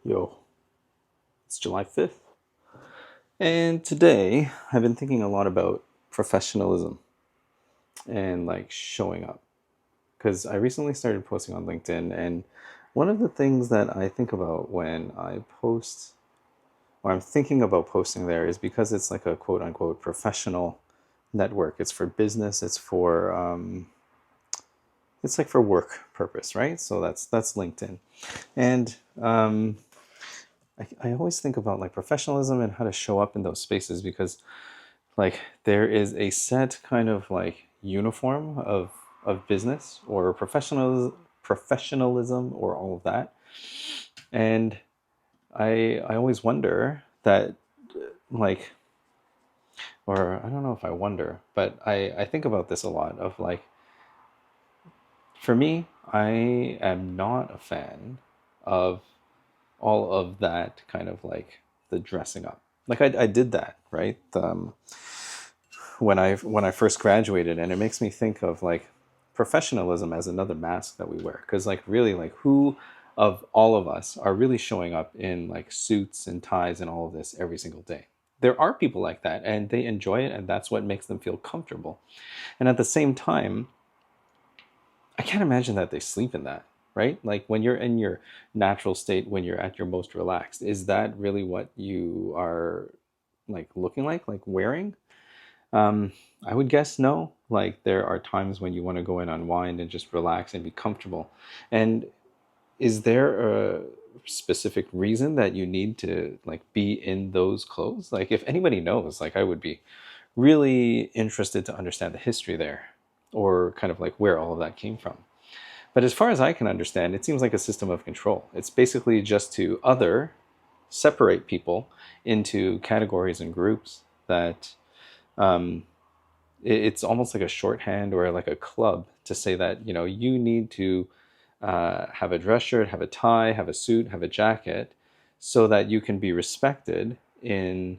Yo, it's July 5th. And today I've been thinking a lot about professionalism and like showing up. Because I recently started posting on LinkedIn, and one of the things that I think about when I post, or I'm thinking about posting there, is because it's like a quote unquote professional network. It's for business, it's like for work purpose, right? So that's LinkedIn. And I always think about like professionalism and how to show up in those spaces because like there is a set kind of like uniform of business or professionalism or all of that. And I always wonder that like, or I don't know if I wonder, but I think about this a lot of like, for me, I am not a fan of all of that kind of like the dressing up. Like I did that, right? When I first graduated, and it makes me think of like professionalism as another mask that we wear, because like really like who of all of us are really showing up in like suits and ties and all of this every single day? There are people like that and they enjoy it, and that's what makes them feel comfortable. And at the same time, I can't imagine that they sleep in that, right? Like when you're in your natural state, when you're at your most relaxed, is that really what you are like looking like wearing? I would guess no. Like there are times when you want to go and unwind and just relax and be comfortable. And is there a specific reason that you need to like be in those clothes? Like if anybody knows, like I would be really interested to understand the history there, or kind of like where all of that came from. But as far as I can understand, it seems like a system of control. It's basically just to separate people into categories and groups that um, it's almost like a shorthand or like a club to say that, you need to have a dress shirt, have a tie, have a suit, have a jacket, so that you can be respected in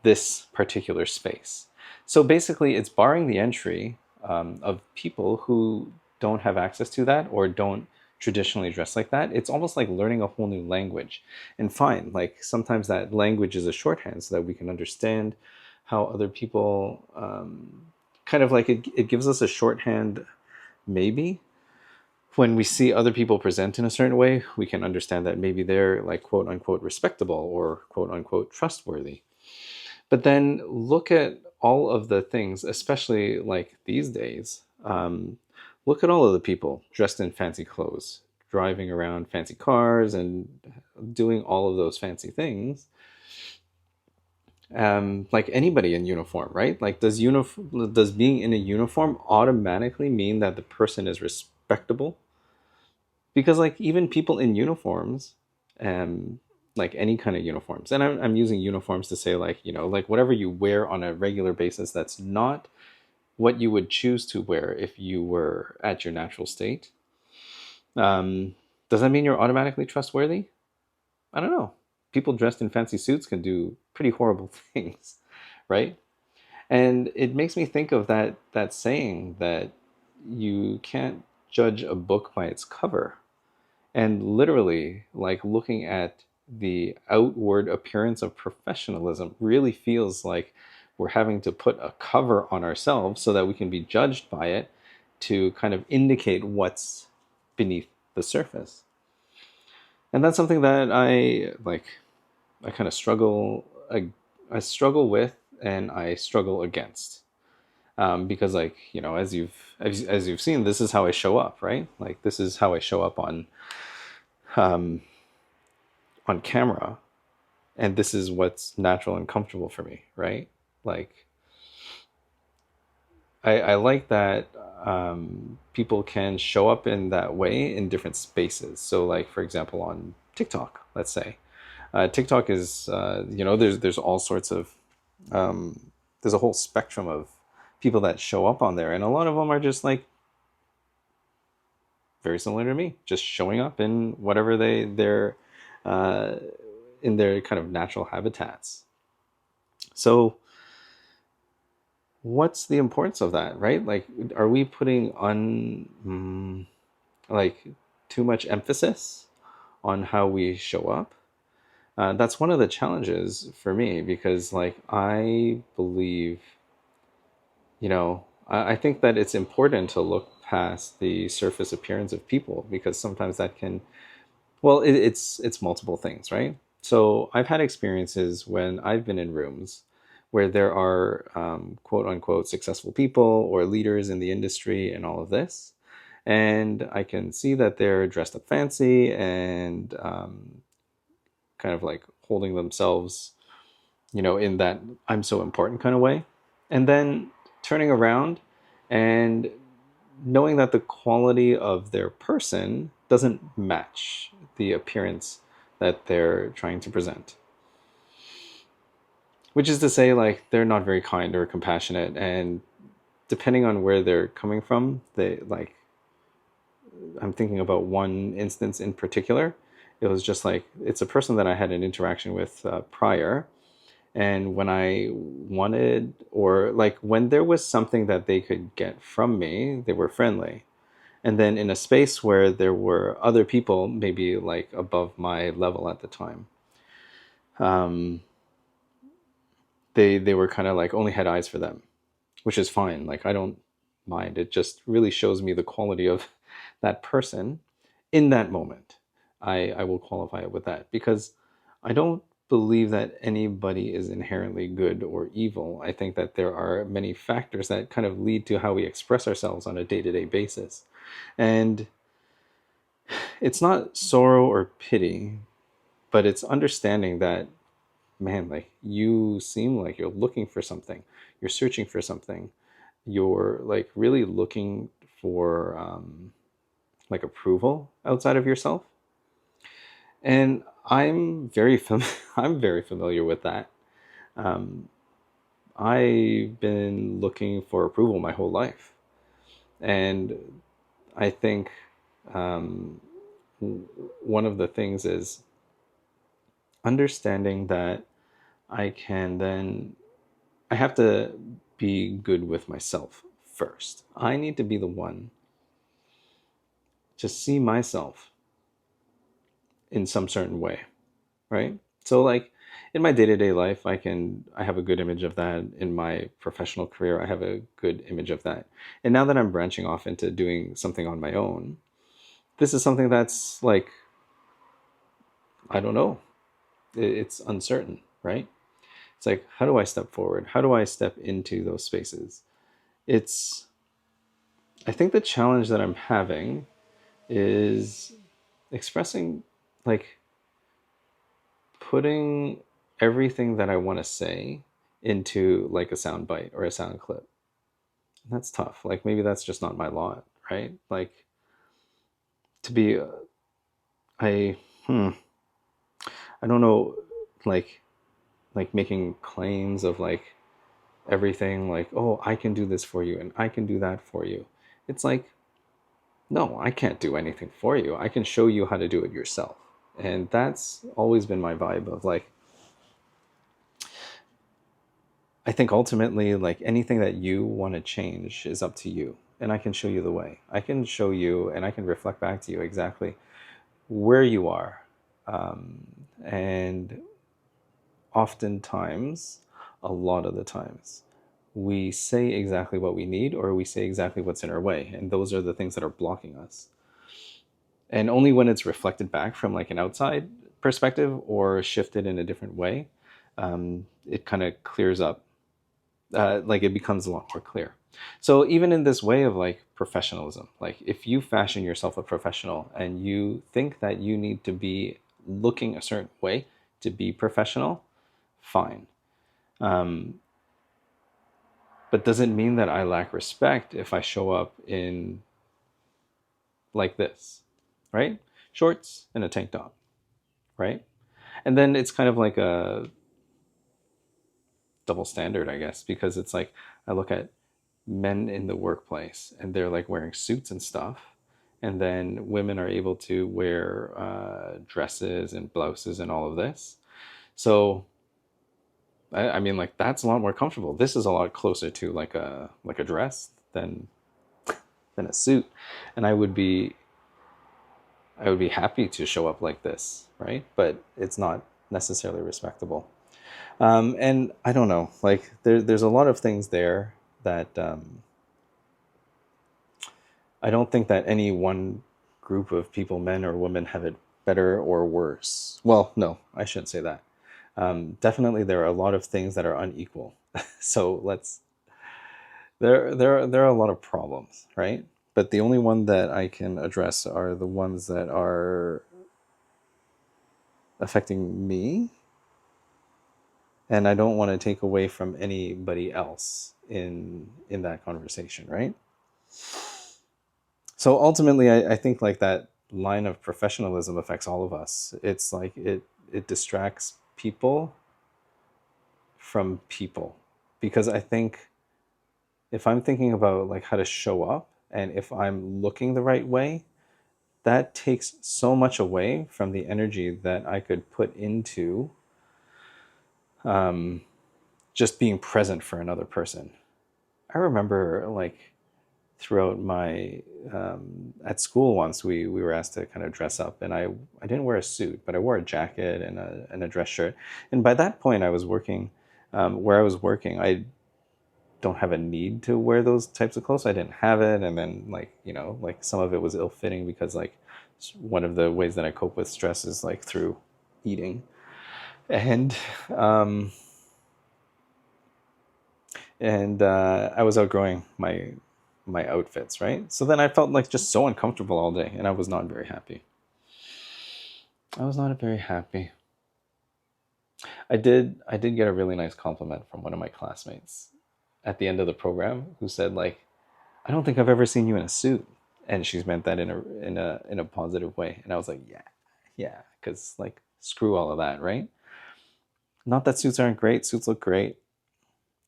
this particular space. So basically, it's barring the entry of people who don't have access to that or don't traditionally dress like that. It's almost like learning a whole new language. And fine, like sometimes that language is a shorthand so that we can understand how other people kind of like it gives us a shorthand, maybe. When we see other people present in a certain way, we can understand that maybe they're like quote unquote respectable or quote unquote trustworthy. But then look at all of the things, especially like these days. Look at all of the people dressed in fancy clothes, driving around fancy cars, and doing all of those fancy things. Like anybody in uniform, right? Like, does being in a uniform automatically mean that the person is respectable? Because like even people in uniforms, um like any kind of uniforms, and I'm using uniforms to say like, like whatever you wear on a regular basis that's not what you would choose to wear if you were at your natural state. Does that mean you're automatically trustworthy? I don't know. People dressed in fancy suits can do pretty horrible things, right? And it makes me think of that saying that you can't judge a book by its cover. And literally, like looking at the outward appearance of professionalism really feels like we're having to put a cover on ourselves so that we can be judged by it to kind of indicate what's beneath the surface. And that's something that I kind of I struggle with and I struggle against. Because like, as you've seen, this is how I show up, right? Like this is how I show up um, on camera, and this is what's natural and comfortable for me, right? Like I like that people can show up in that way in different spaces. So like for example on TikTok, let's say, TikTok is there's all sorts of there's a whole spectrum of people that show up on there, and a lot of them are just like very similar to me, just showing up in whatever they're uh, in their kind of natural habitats. So what's the importance of that, right? Like, are we putting on like too much emphasis on how we show up? That's one of the challenges for me because, like, I believe, I think that it's important to look past the surface appearance of people because sometimes that can, well, it's multiple things, right? So I've had experiences when I've been in rooms where there are quote unquote successful people or leaders in the industry and all of this. And I can see that they're dressed up fancy and kind of like holding themselves, in that I'm so important kind of way. And then turning around and knowing that the quality of their person doesn't match the appearance that they're trying to present. Which is to say, like, they're not very kind or compassionate, and depending on where they're coming from, they like. I'm thinking about one instance in particular. It was just like it's a person that I had an interaction with prior, and when I wanted, or like when there was something that they could get from me, they were friendly. And then in a space where there were other people, maybe like above my level at the time, um, they were kind of like only had eyes for them, which is fine. Like I don't mind. It just really shows me the quality of that person in that moment. I will qualify it with that because I don't believe that anybody is inherently good or evil. I think that there are many factors that kind of lead to how we express ourselves on a day-to-day basis. And it's not sorrow or pity, but it's understanding that, man, like you seem like you're looking for something, you're searching for something, you're like really looking for like approval outside of yourself. And I'm very familiar with that. um, I've been looking for approval my whole life, and I think um, one of the things is understanding that I can then, I have to be good with myself first. I need to be the one to see myself in some certain way, right? So like in my day-to-day life, I have a good image of that. In my professional career, I have a good image of that. And now that I'm branching off into doing something on my own, this is something that's like, I don't know. It's uncertain, right? It's like, how do I step forward? How do I step into those spaces? It's, I think the challenge that I'm having is expressing, like, putting everything that I want to say into like a sound bite or a sound clip. That's tough. Like, maybe that's just not my lot, right? Like, to be, I, hmm, I don't know, like, making claims of like everything, like, oh, I can do this for you and I can do that for you. It's like, no, I can't do anything for you. I can show you how to do it yourself. And that's always been my vibe of like, I think ultimately, like anything that you want to change is up to you. And I can show you the way. I can show you and I can reflect back to you exactly where you are. And oftentimes, a lot of the times, we say exactly what we need or we say exactly what's in our way. And those are the things that are blocking us. And only when it's reflected back from like an outside perspective or shifted in a different way, it kind of clears up, like it becomes a lot more clear. So even in this way of like professionalism, like if you fashion yourself a professional and you think that you need to be looking a certain way to be professional, fine. Um, but doesn't mean that I lack respect if I show up in like this, right? Shorts and a tank top, right? And then it's kind of like a double standard, I guess, because it's like I look at men in the workplace and they're like wearing suits and stuff. And then women are able to wear dresses and blouses and all of this. So, I mean, like that's a lot more comfortable. This is a lot closer to like a dress than a suit, and I would be happy to show up like this, right? But it's not. necessarily respectable. And I don't know, like there's a lot of things there that I don't think that any one group of people, men or women, have it better or worse. Well, no, I shouldn't say that. Definitely, there are a lot of things that are unequal. So there are a lot of problems, right? But the only one that I can address are the ones that are affecting me, and I don't want to take away from anybody else in that conversation, right? So ultimately, I think like that line of professionalism affects all of us. It's like it distracts people from people, because I think if I'm thinking about like how to show up and if I'm looking the right way, that takes so much away from the energy that I could put into um, just being present for another person. I remember like throughout my at school once we were asked to kind of dress up, and I didn't wear a suit, but I wore a jacket and a dress shirt. And by that point I was working where I was working. I don't have a need to wear those types of clothes. I didn't have it, and then like like some of it was ill-fitting because like one of the ways that I cope with stress is like through eating. And um, I was outgrowing my outfits, right? So then I felt like just so uncomfortable all day, and I was not very happy. I was not very happy. I did get a really nice compliment from one of my classmates at the end of the program, who said like, "I don't think I've ever seen you in a suit," and she's meant that in a positive way. And I was like, yeah, yeah, because like screw all of that, right? Not that suits aren't great. Suits look great.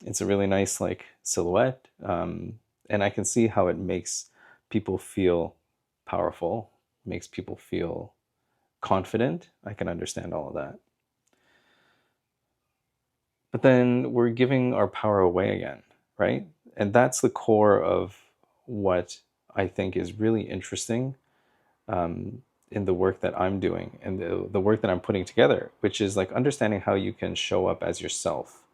It's a really nice like silhouette, and I can see how it makes people feel powerful, makes people feel confident. I can understand all of that. But then we're giving our power away again, right? And that's the core of what I think is really interesting in the work that I'm doing and the work that I'm putting together, which is like understanding how you can show up as yourself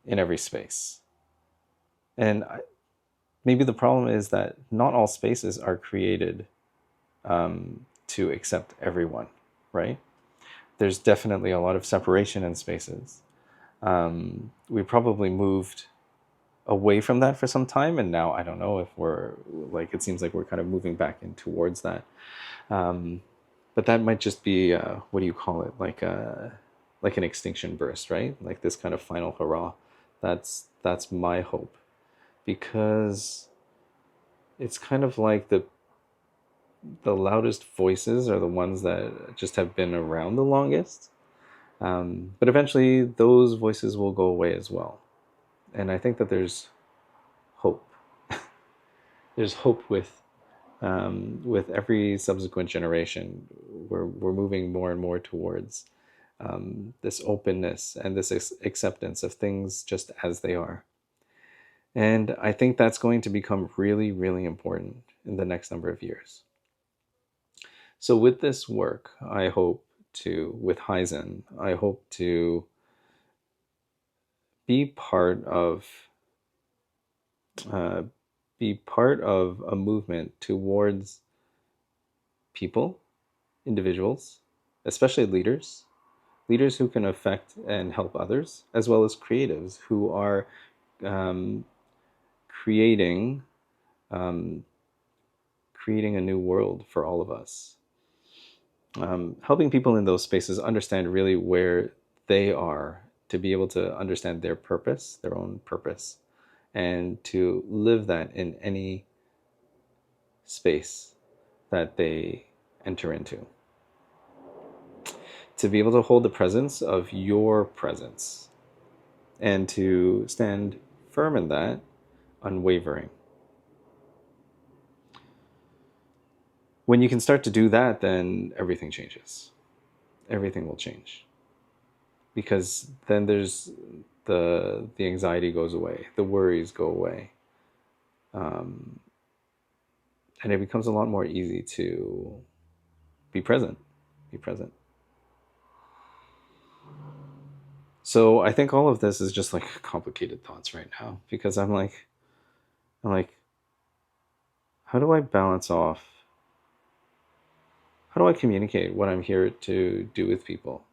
in every space. And maybe the problem is that not all spaces are created to accept everyone, right? There's definitely a lot of separation in spaces. We probably moved away from that for some time, and now I don't know if we're like, it seems like we're kind of moving back in towards that. Um, but that might just be what do you call it? Like an extinction burst, right? Like this kind of final hurrah. That's my hope, because it's kind of like the loudest voices are the ones that just have been around the longest. But eventually, those voices will go away as well. And I think that there's hope. There's hope with every subsequent generation. We're moving more and more towards this openness and this acceptance of things just as they are. And I think that's going to become really, really important in the next number of years. So with this work, I hope with Heizen, I hope to be part of uh, be part of a movement towards people, individuals, especially leaders who can affect and help others, as well as creatives who are um, creating um, creating a new world for all of us. Helping people in those spaces understand really where they are, to be able to understand their purpose, their own purpose, and to live that in any space that they enter into. To be able to hold the presence of your presence and to stand firm in that, unwavering. When you can start to do that, then everything changes. Everything will change. Because then there's the anxiety goes away, the worries go away, um, and it becomes a lot more easy to be present. Be present. So I think all of this is just like complicated thoughts right now because I'm like, how do I balance off? How do I communicate what I'm here to do with people?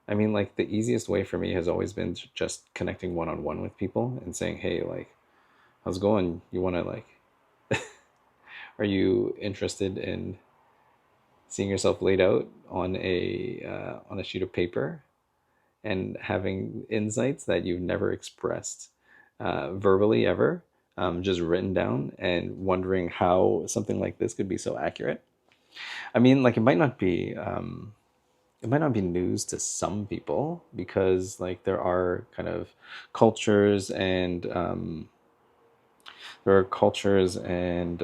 I mean, like the easiest way for me has always been just connecting one on one with people and saying, "Hey, like, how's it going? You want to like, are you interested in seeing yourself laid out on a sheet of paper and having insights that you've never expressed verbally ever, just written down, and wondering how something like this could be so accurate?" I mean, like it might not be news to some people because like there are kind of cultures and there are cultures and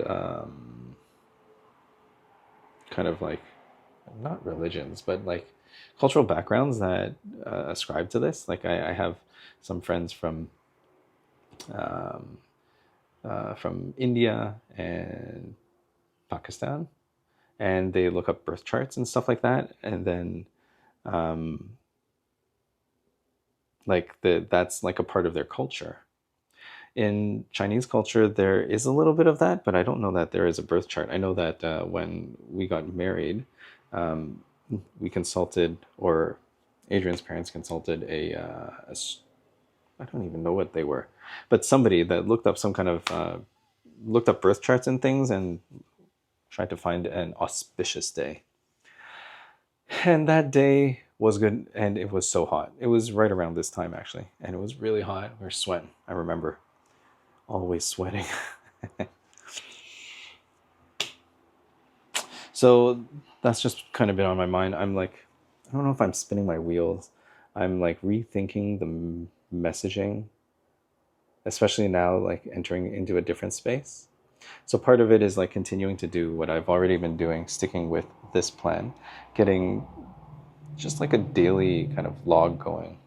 kind of like not religions, but like cultural backgrounds that ascribe to this. Like I have some friends um, from India and Pakistan, and they look up birth charts and stuff like that, and then um, that's like a part of their culture. In Chinese culture, there is a little bit of that, but I don't know that there is a birth chart. I know that when we got married, um, we consulted, or Adrian's parents consulted I don't even know what they were, but somebody that looked up some kind of looked up birth charts and things and tried to find an auspicious day. And that day was good, and it was so hot. It was right around this time actually, and it was really hot. We were sweating. I remember always sweating. So that's just kind of been on my mind. I'm like, I don't know if I'm spinning my wheels. I'm like rethinking the messaging, especially now, like entering into a different space. So part of it is like continuing to do what I've already been doing, sticking with this plan, getting just like a daily kind of log going.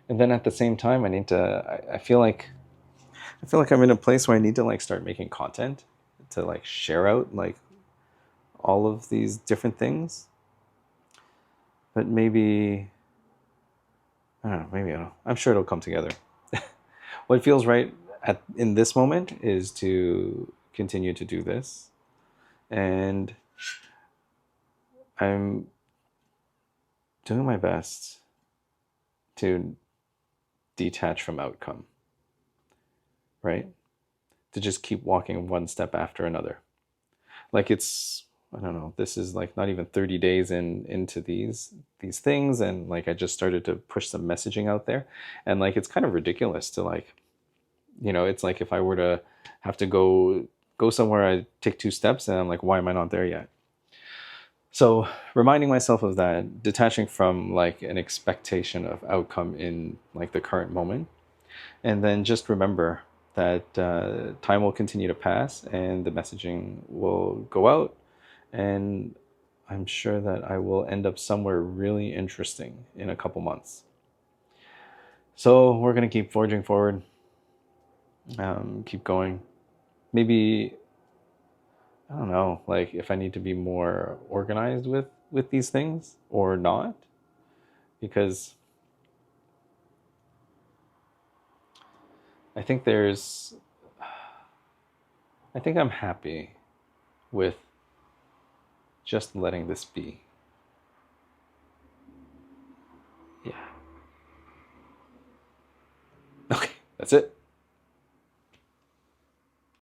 And then at the same time, I feel like I'm in a place where I need to like start making content to like share out like all of these different things. But maybe I don't know, maybe I don't know. I'm sure it'll come together. What feels right in this moment is to continue to do this. And I'm doing my best to detach from outcome, right? To just keep walking one step after another. Like it's, I don't know, this is like not even 30 days into these things, and like I just started to push some messaging out there, and like it's kind of ridiculous to like, it's like if I were to have to go somewhere, I take two steps and I'm like, why am I not there yet? So reminding myself of that, detaching from like an expectation of outcome in like the current moment, and then just remember that time will continue to pass and the messaging will go out, and I'm sure that I will end up somewhere really interesting in a couple months. So we're going to keep forging forward, keep going. Maybe, I don't know, like if I need to be more organized with these things or not, because I think there's, I think I'm happy with just letting this be. Yeah. Okay, that's it.